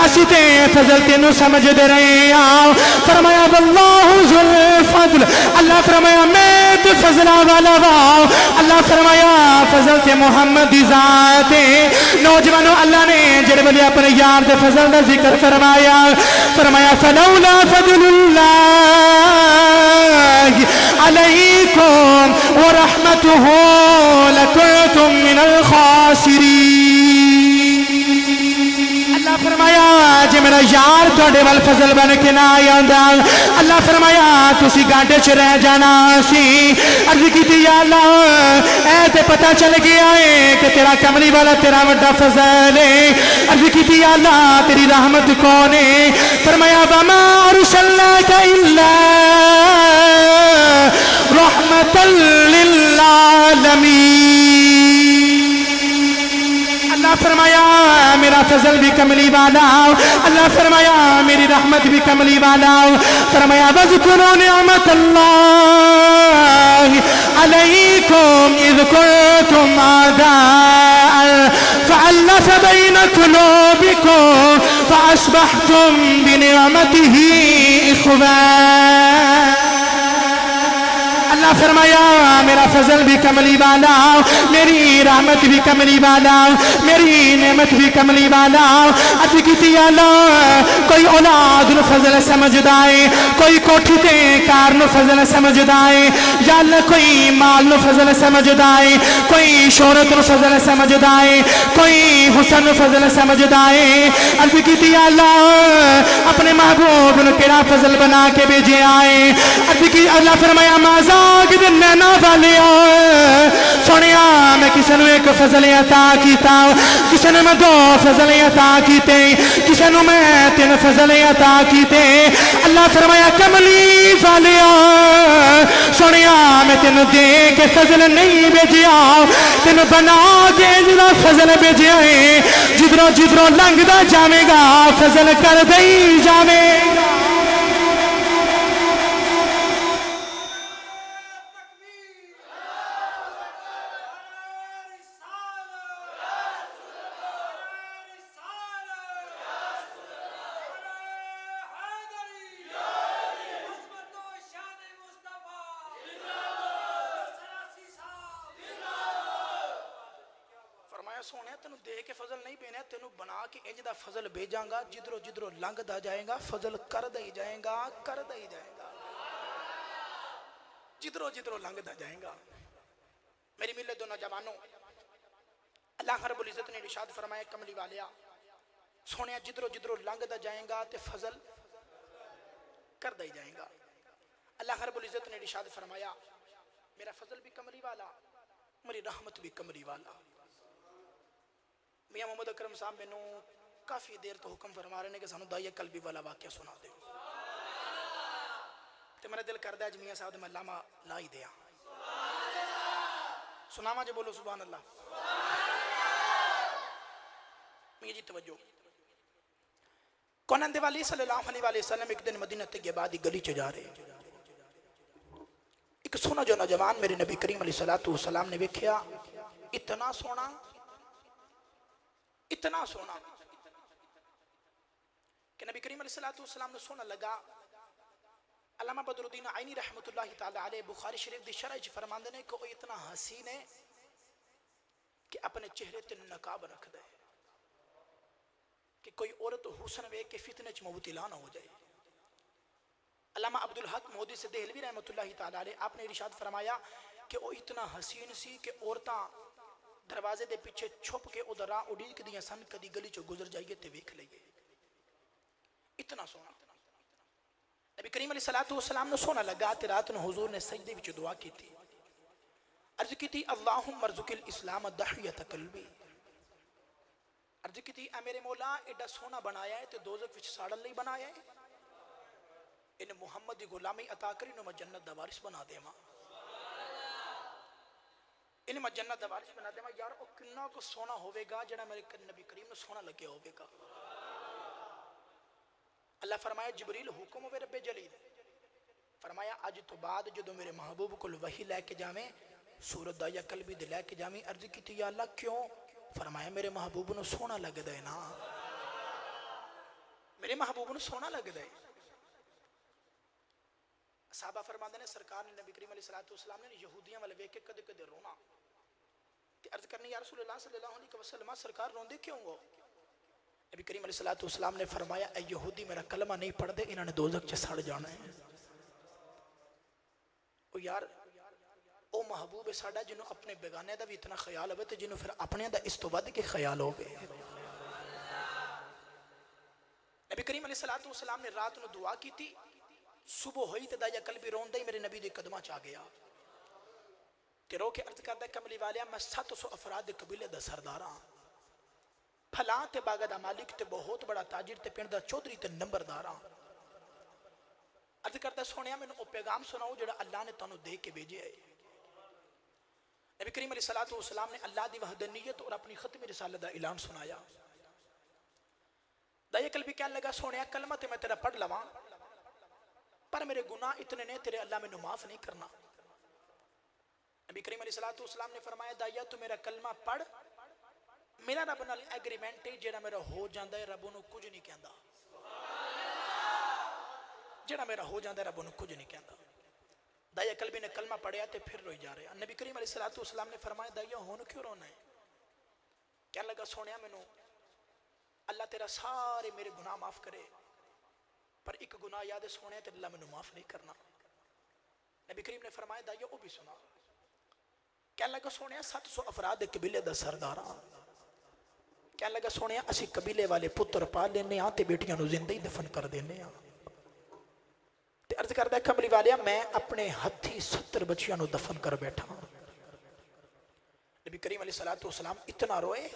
اسی تے فضل تینوں سمجھ دے رہے ہیں. فرمایا واللہ ذو الفضل. اللہ فرمایا میں تے فضلہ والا واؤ. اللہ فرمایا فضل تے محمد دی ذات ہے. نوجوانوں اللہ نے جڑے بلے اپنے یار دے فضل دا ذکر فرمایا فلولا فضل اللہ علیکم ورحمتہ لکنتم من الخاسرین. اللہ فرمایا جے میرا یار تواڈے ول فضل بن کے نہ آندا اللہ فرمایا تسی گاڈے چ رہ جانا سی. عرض کیتی یا اللہ اے تے پتہ چل گیا ہے کہ تیرا کملی والا تیرا بڑا فضل ہے. عرض کیتی یا اللہ تیری رحمت کون ہے. فرمایا وما ارسلناک الا رحمتا للعالمین. اللہ فرمایا میرا فضل بھی کملی والا. اللہ فرمایا میری رحمت بھی کملی والا. فرمایا وذکروا نعمت اللہ علیکم اذ کنتم اعداء فألف بين قلوبكم فأصبحتم بنعمته إخوانا. اللہ فرمایا میرا فضل بھی کملی والا، میری رحمت بھی کملی والا، میری نعمت بھی کملی والا. عرض کیتی اللہ کوئی اولاد نو فضل سمجھدا ہے، کوئی کوٹھی تے کار نو فضل سمجھدا ہے، یا اللہ کوئی مال نو فضل سمجھدا ہے، کوئی شہرت نو فضل سمجھدا ہے، کوئی حسن نو فضل سمجھدا ہے. عرض کیتی اللہ اپنے محبوب نو کیڑا فضل بنا کے بھیجے آئے. عرض کی اللہ فرمایا مازا کہ نینا والیا سنیا میں کسی نے ایک فضل عطا کیتا، کسی نے میں دو فضل عطا کیتے، کسی نے میں تین فضل عطا کیتے. اللہ فرمایا کملی والیا سنیا میں تین دے کے فضل نہیں بھیجیا، تین بنا کے جدہ فضل بھیجیا ہے. جدروں جدروں لنگ دا جاوے گا فضل کر دئی جاوے گا. سونے تینو دے کے فضل نہیں بینے، تینو بنا کے انج دا فضل بھیجاں گا، جدروں جدروں لنگ دا جائیں گا فضل کر دئی جائیں گا، کر دئی جائیں گا، جدروں جدروں لنگ دا جائیں گا. میری ملت دو نوجوانوں، اللہ رب العزت نے ارشاد فرمایا کملی والیا سونے جدروں جدروں لنگ دا جائیں گا تے فضل کر دئی جائیں گا. اللہ رب العزت نے ارشاد فرمایا میرا فضل بھی کملی والا، میری رحمت بھی کملی والا. میاں محمد اکرم صاحب میں نو کافی دیر تو حکم فرما رہے ہیں کہ سانو دائیہ قلبی والا واقعہ سنا دے. تو میرا دل کردہ ہے میاں صاحب میں لاما لا ہی دیا سناما جو بولو سبحان اللہ. میاں جی توجہ، کونند والی صلی اللہ علیہ وسلم ایک دن مدینہ طیبہ دی گلی چ جا رہے. ایک سونا جو نوجوان میرے نبی کریم علیہ السلام نے ویکھیا، اتنا سونا اتنا سونا کہ نبی کریم علیہ السلام نے سونا لگا. علامہ بدر الدین عینی رحمت اللہ تعالی علیہ بخاری شریف دی شرح وچ فرماندے نے کہ وہ اتنا حسین ہے کہ اپنے چہرے تے نقاب رکھ دے کہ کوئی عورت حسن ویکھ کے فتنے وچ مبتلا نہ ہو جائے. علامہ عبدالحق مودی سے دہلوی رحمت اللہ تعالی علیہ آپ نے ارشاد فرمایا کہ وہ اتنا حسین سی کہ عورتاں دروازے دے پیچھے چھپ کے ادھر راہ اڑیک دیاں سن کدی گلی چو گزر جائیے تے ویکھ لئیے. اتنا سونا نبی کریم علیہ السلام نے سونا لگا تے رات نے حضور نے سجدے وچ دعا کی تھی. عرض کی تھی اللہم ارزق الاسلام دحیت قلبی. عرض کی تھی اے میرے مولا ایڈا سونا بنایا ہے تے دوزخ وچ ساڑن لئی بنایا ہے. ان محمد دی غلامی عطا کری نو میں جنت دا وارث بنا دے ماں، انہیں میں جنت دا وارث بنا دے ماں. یار او کنا کو سونا ہوئے گا جڑا میرے نبی کریم نے سونا لگے ہوئے گا. اللہ فرمایا جبریل حکم ہوئے رب جلیل فرمایا آج تو بعد جدو میرے محبوب کو وحی لے کے جاویں سورت دائیہ قلبی دے لے کے جاویں. عرض کی تھی یا اللہ کیوں؟ فرمایا میرے محبوب نے سونا لگ دے نا، میرے محبوب نے سونا لگ دے. صحابہ فرماندے نے سرکار نے نبی کریم علیہ السلام نے یہودیاں والے ویکھ کے کدے کدے رونا تے عرض کرنی یا رسول اللہ صلی اللہ علیہ وسلم سرکار روندے کیوں ہو؟ نبی کریم علیہ السلام نے فرمایا اے یہودی میرا کلمہ نہیں پڑھ دے انہوں نے دوزخ چ سڑ جانا ہے. او یار او محبوب ساڈا جنوں اپنے بیگانے دا بھی اتنا خیال ہوئے تے جنوں پھر اپنے دا اس تو ود کے خیال ہوئے. نبی کریم علیہ السلام نے رات نو دعا کی تھی. صبح ہوئی تے دائیہ قلبی رون دے میرے نبی دے قدمہ چاہ گیا تے رو کے عرض کردہ کملی والیا میں 700 افراد دے قبیلے دا سرداراں پھلاں تے باغ دا مالک تے بہت بڑا تاجر تے پنڈ دا چودھری تے نمبرداراں. عرض کردہ سونیا میں او پیغام سناؤ جڑا اللہ نے تانوں دے کے بھیجے ہے. نبی کریم علیہ السلام نے اللہ دی وحدانیت اور اپنی ختم رسالت دا اعلان سنایا. دائیہ قلبی کہنے لگا سونیا کلمہ تے میں تیرا پڑھ لواں پر میرے گناہ اتنے نے تیرے اللہ میں معاف نہیں کرنا. نبی کریم علیہ السلام نے فرمایا دائیہ تو میرا کلمہ پڑھ میرا رب نال ایگریمنٹ ہے جڑا میرا ہو جاندا ہے رب انہوں کچھ نہیں کہندا جڑا میرا ہو جاندا ہے رب انہوں کچھ نہیں کہندا دایا قلبی نے کلمہ پڑھیا تے پھر روئی جا رہے ہیں نبی کریم علیہ السلام نے فرمایا دایا ہون کیوں رونا ہے کیا لگا سونیا مینوں اللہ تیرا سارے میرے گناہ معاف کرے پر ایک گناہ یاد ہے سونے تے اللہ مینوں معاف نہیں کرنا نبی کریم نے فرمایا دایا وہ بھی سنا کیا لگا سونیا 700 افراد قبیلے دا سردار کیا لگا سونیا اسی قبیلے والے پتر پال لینے تے بیٹیاں نو زندہ ہی دفن کر دینے تے عرض کردہ ہے کملی والیا میں اپنے ہتھی 70 بچیاں نو دفن کر بیٹھا نبی کریم علیہ السلام اتنا روئے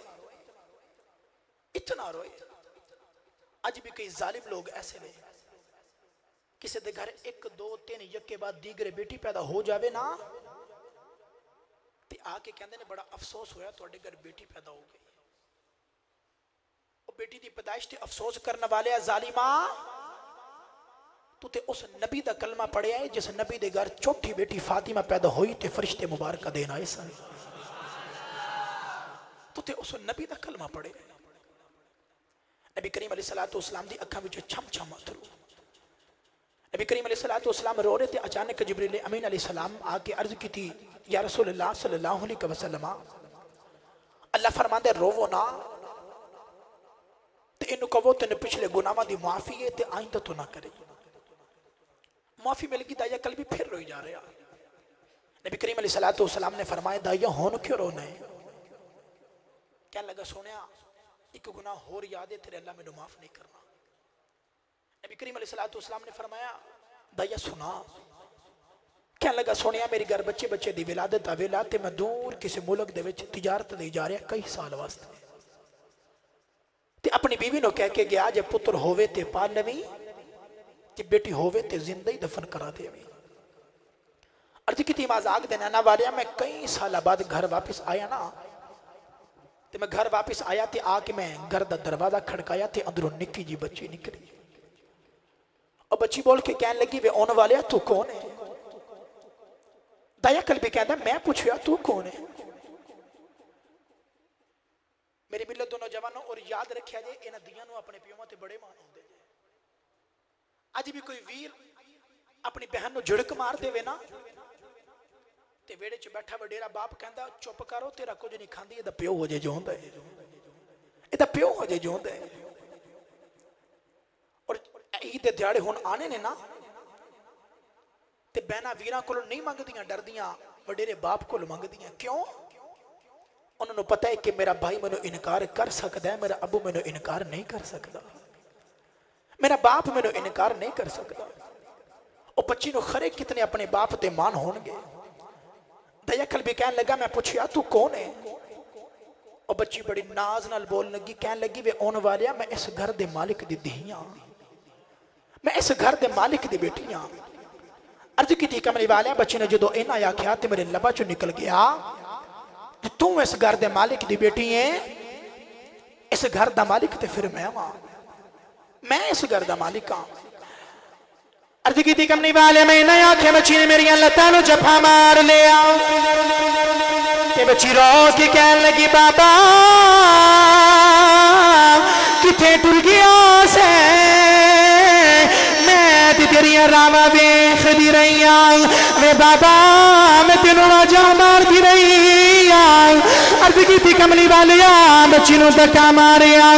آج بھی کئی ظالم لوگ ایسے لے کسی دے گھر 1 2 3 یک کے بعد دیگر بیٹی پیدا ہو جاوے نا تے آ کے کہندے نے بڑا افسوس ہویا تو گھر بیٹی پیدا ہو گئی وہ بیٹی دی پیدائش تے افسوس کرنے والے ظالمہ تو تے اس نبی دا کلمہ پڑھیا ہے جس نبی دے گھر چھوٹی بیٹی فاطمہ پیدا ہوئی تے فرشتے مبارکہ دینا ہے سن تو تے اس نبی دا کلمہ پڑھے نبی کریم علیہ السلام دی اکھاں وچ چھم چھم اتھرو نبی کریم علیہ السلام رو رہے تھے اچانک جبریل امین علیہ السلام آکے عرض کی تھی یا رسول اللہ صلی اللہ علیہ وسلم اللہ فرماندے روو نا تے انہوں کہو تے پچھلے گناہاں دی معافی ہے تے آئندہ تو نہ کرے معافی مل گئی دایا قلبی پھر روئی جا رہا نبی کریم علیہ السلام نے فرمایا دایا ہون کیوں رونا ہے کیا لگا سونیا ایک گناہ ہور یاد ہے تیرے اللہ میں معاف نہیں کرنا نبی کریم علیہ السلام نے فرمایا دایا سنا کیا لگا سونیا میری گھر بچے دی ولادت آویلا تے میں دور کسی ملک دے وچ تجارت دے جا رہا کئی سال واسطے تے اپنی بیوی نو کہہ کے گیا جب پتر ہووے تے پال لویں تے بیٹی ہووے تے زندہ ہی دفن کرا دے عرض کی تھی مازاق دینا نا والیا میں کئی سالہ بعد گھر واپس آیا نا تے میں گھر واپس آیا تے آ کے میں گھر دا دروازہ کھڑکایا تے اندروں نکی جی بچی نکلی اور بچی بول کے کہنے لگی وے اون والیا تو کون ہے دایا قلبی کہتا میں پوچھیا تو کون ہے میری ملت دونوں جوانوں اور یاد رکھیا جائے انہاں دیاں نو اپنے پیوماں تے بڑے مان ہوندے جائے آج بھی کوئی ویر اپنی بہن نو جھڑک مار دے وے نا تے ویڑے چ بیٹھا وڈیرا باپ کہندا چپ کرو تیرا کچھ نہیں کھاندی اے دا پیو ہو جے جو ہوندا ہے اے دا پیو ہو جے جو ہوندا ہے اور عید دیہاڑے ہن آنے نے نا تے بہنا ویراں کولوں نہیں منگدیاں ڈردیاں وڈیرے باپ کول منگدیاں کیوں انہوں نے پتہ ہے کہ میرا بھائی مینوں انکار کر سکدا ہے میرا ابو مینوں انکار نہیں کر سکدا میرا باپ مینوں انکار نہیں کر سکدا اور بچی نو خرے کتنے اپنے باپ تے مان ہون گے دیا قلبی کہنے لگا میں پوچھیا تو کون ہے اور بچی بڑی ناز نال بول لگی کہنے لگی وے اون والیا میں اس گھر دے مالک دی دہیاں میں اس گھر دے مالک دی بیٹیاں عرض کی تھی کملی والیا بچی نے جدو اینا یا کیا تے میرے لبا چو نکل گیا تو اس گھر دے مالک دی بیٹی ہیں اس گھر دا مالک تے پھر میں اس گھر دا مالک ہاں عرض کی تھی کملی والے میں نہ آنکھیں بچی نے میری اللہ نو جفا مار لیا کہ بچی رو کے کہنے لگی بابا کتھے ٹر گیا سے میں تیری راوا ویکھ دی رہی ہاں وے بابا میں تینوں واجا مار دی رہی ہاں عرض کی تھی کملی والیا بچی نو دکا ماریا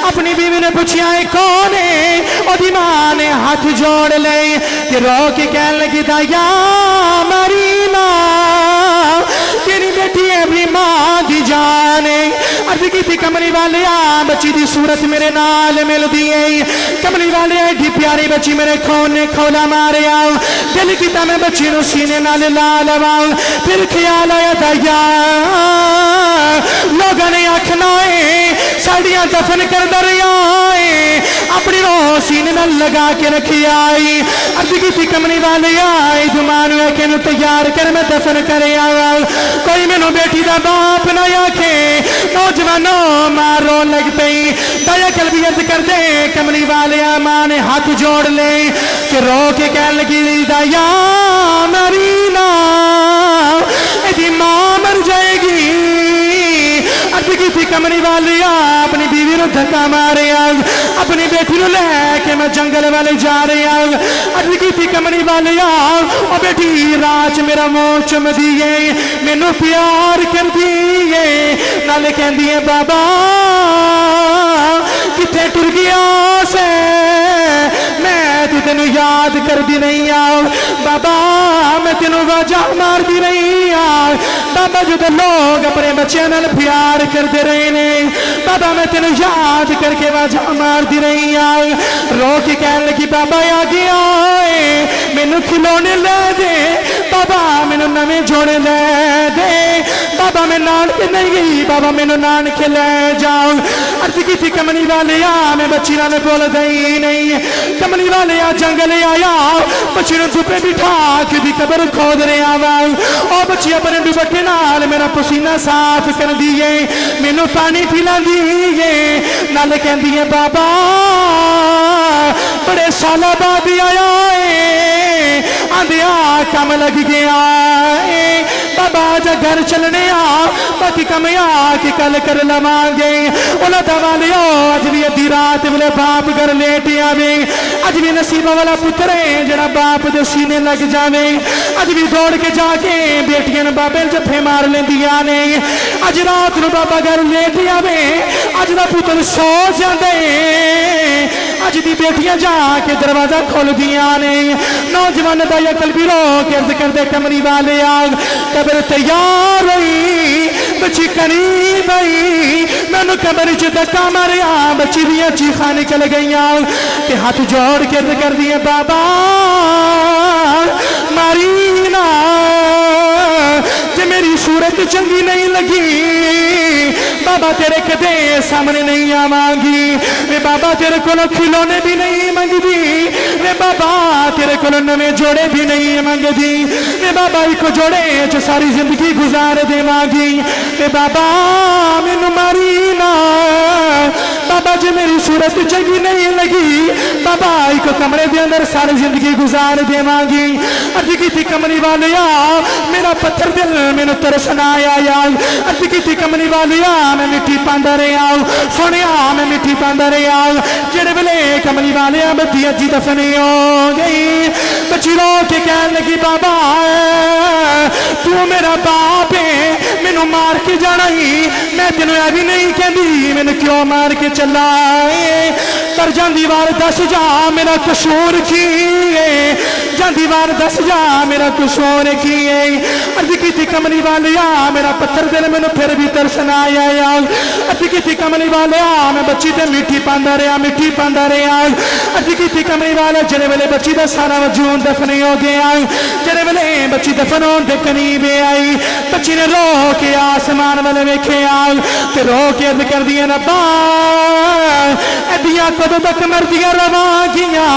اپنی بیوی نے پوچھیا ہے کون ہے او دی ماں نے ہاتھ جوڑ لے کہ رو کے کہنے لگی دایا ماری ماں تیری بیٹی اپنی ماں دی جانے عرض کی تھی کملی والیا بچی دی صورت میرے نال مل دیئے کملی والیا ایڈی پیاری بچی میرے خون نے کھولا ماریا دل کی تا میں بچی نو سینے نال لالوا پھر خیال آیا دایا لوگوں نے آکھنا ہے ساڑیاں دفن کر دریائے اپنی روح سینے نال لگا کے رکھی آئی عرض کی تھی کملی والے آئی دمانو ہے کہ نو تیار کر میں دفن کرے آیا کوئی میں نو بیٹی دا باپ نہ آکھے نوجوانوں مارو لگ پئی دایا قلبی عرض کر دے کملی والے ماں نے ہاتھ جوڑ لے کہ رو کے کہنے لگی دایا مرینا ایدی ماں مر جائے گی عرض کی تھی کملی والیا اپنی بیوی نو دھکا ماریا اپنی بیٹی نو لے کے میں جنگل والے جا رہا عرض کی تھی کملی والیا او بیٹی راج میرا منہ چم دیے مینو پیار کر دیے نالے کہندی ہے بابا کتنے ٹر گیا سے میں تو تینو یاد کر دی نہیں آؤ بابا میں تینو واجہ مار دی نہیں آؤ بابا جو لوگ اپنے بچے نال پیار کر دے رہے نے بابا میں تینو یاد کر کے واجہ مار دی نہیں آؤ رو کے کہنے لگی بابا آ گیا مینو کھلونے لے دے بابا مینو نویں جوڑے لے دے بابا میں نان کے نہیں گئی بابا مینو نان کے لے جاؤ عرض کی تھی کملی والے میں بچی نے بول دئی نہیں کملی والے جنگل آیا بچی نے دھوپے بٹھا کے دی قبر کھود رہا وا او بچی اپنے دوپٹے نال میرا پسینہ صاف کر دیے مینو پانی پلا دیے نال کہندی ہے بابا بڑے سالہ بعد آیا آندیا کم لگ گیا بابا جا گھر چلنے باقی کم کہ کل کر لواں گے اولادہ والے اج بھی ادھی رات ویلے باپ گھر لیٹ آوے اج بھی نصیب والا پتر ہے جڑا باپ دے سینے لگ جاوے اج بھی دوڑ کے جا کے بیٹیاں بابے جفے مار لیندیاں نے اج رات نو بابا گھر لیٹ آوے اج دا پتر سو جاندے اج دی بیٹیاں جا کے دروازہ کھول دیاں نے نوجوان دا یا قلبی رو کے عرض کر دے کمری والے آگ قبر تیار ہوئی بچی قریب آئی میں نے قبر دھکا ماریا بچی بھی چیخاں نکل گئیاں کہ ہاتھ جوڑ کے عرض کر دیے بابا ماری نا جے میری صورت چنگی نہیں لگی بابا تیرے کدے سامنے نہیں آوانگی میں بابا تیرے کولو کھلونے بھی نہیں مانگ دی میں بابا تیرے کولو نویں جوڑے بھی نہیں مانگ دی میں بابا ایک جوڑے جو ساری زندگی گزار دے مانگی میں بابا مینو ماری نا بابا جے میری صورت چنگی نہیں لگی بابا ایک کمرے دے اندر ساری زندگی گزار دے مانگی عرض کی تھی کملی والیا میرا پتھر دل مینو ترسنا آیا عرض کی تھی کملی والیا میں مٹی پاندا رہا سونیا میں مٹی پاندا رہا جڑے ویلے کملی والیا بچی اجی دفنی ہو گئی بچی رو کے کہنے لگی بابا تو میرا باپ ہے مینو مار کے جانا ہی میں تینوں یہ بھی نہیں کہندی مینوں کیوں مار کے چلا پر جان دیوار دس جا میرا قصور کی جان دیوار دس جا میرا قصور کی عرض کی تھی کملی والیا میرا پتھر دل مینوں پھر بھی ترسنا آیا عرض کی تھی کملی والیا میں بچی تے مٹی پاندا رہا عرض کی تھی کملی والے جڑے ویلے بچی دا سارا وجود دفنی ہو گیا جڑے ویلے بچی دفن ہون دے قریب آئی بچی نے رو کے آسمان والے ویکھیا تے رو کے عرض کر دیا ربا ادیاں کدوں تک مردیاں رواں گیاں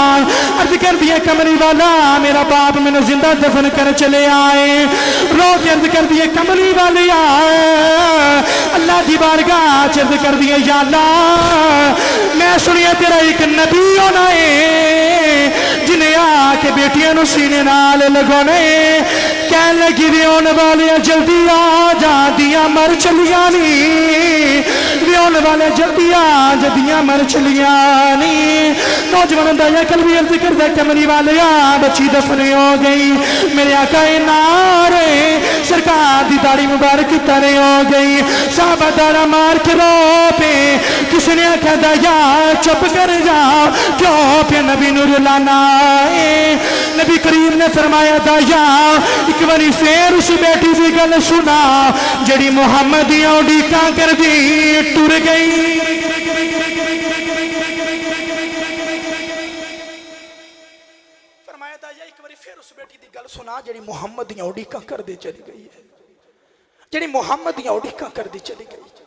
عرض کر دیا کملی والا میرا باپ مینوں زندہ دفن کر چلے آئے رو کے عرض کر دیا کملی والی اللہ دی بارگاہ عرض کر دیا یا اللہ میں سنیا تیرا ایک نبی ہونا ہے جنہیں آ کے بیٹیاں نو سینے نال لگونے کہنے لگی ویون والے جلدی آ جا دیاں مر چلیاں نی ویون والے جلدی آ جا دیاں مر چلیاں نی نوجوان دا یا قلبی عرض کردہ کملی والے بچی دفنی ہو گئی میرے آقا نارے سرکار دی داڑھی مبارک ترے ہو گئی صحابہ دارہ مار کے رو پہ کس نے آکھا دا یا چپ کر جا کیوں پہ نبی نور لانا نبی کریم نے فرمایا دا یا ایک باری پھر اس بیٹی دی گل سنا جڑی محمد دی اڈیکاں کر دی ٹر گئی فرمایا دا یا ایک باری پھر اس بیٹی دی گل سنا جڑی محمد دی اڈیکاں کر دی چلی گئی ہے جڑی محمد دی اڈیکاں کر دی چلی گئی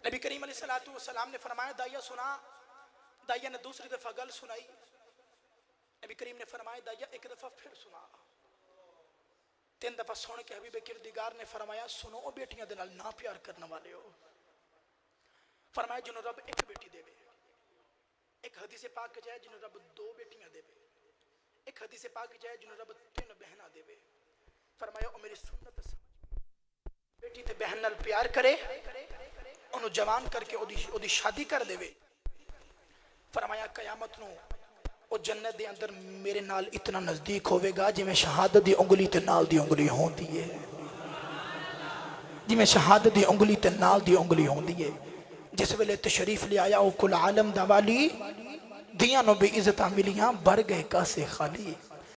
نبی کریم علیہ السلام نے فرمایا دایا سنا دایا نے دوسری دفعہ گل سنائی نبی کریم نے فرمایا دایا ایک دفعہ پھر سنا تین دفعہ سن کے حبیب کردگار نے فرمایا سنو او بیٹیاں دے نال نہ پیار کرنے والے ہو فرمایا جنہوں رب ایک بیٹی دے ایک حدیث پاک جائے جنہوں رب دو بیٹیاں دے ایک حدیث پاک جائے جنہوں رب تین بہنہ دے فرمایا او میری سنت بیٹی تے بہن نال پیار کرے انہوں جوان کر کے اودی شادی کر دے. فرمایا قیامت نو او جنت دے اندر میرے نال اتنا نزدیک ہوئے گا جی میں شہادت دی انگلی تے نال دی انگلی ہون دیئے, جی میں شہادت دی انگلی تے نال دی انگلی ہون دیئے. جس ویلے تشریف لے آیا او کل عالم دا والی دیاں نو بھی عزتاں ملیاں بھر گئے کاسے خالی.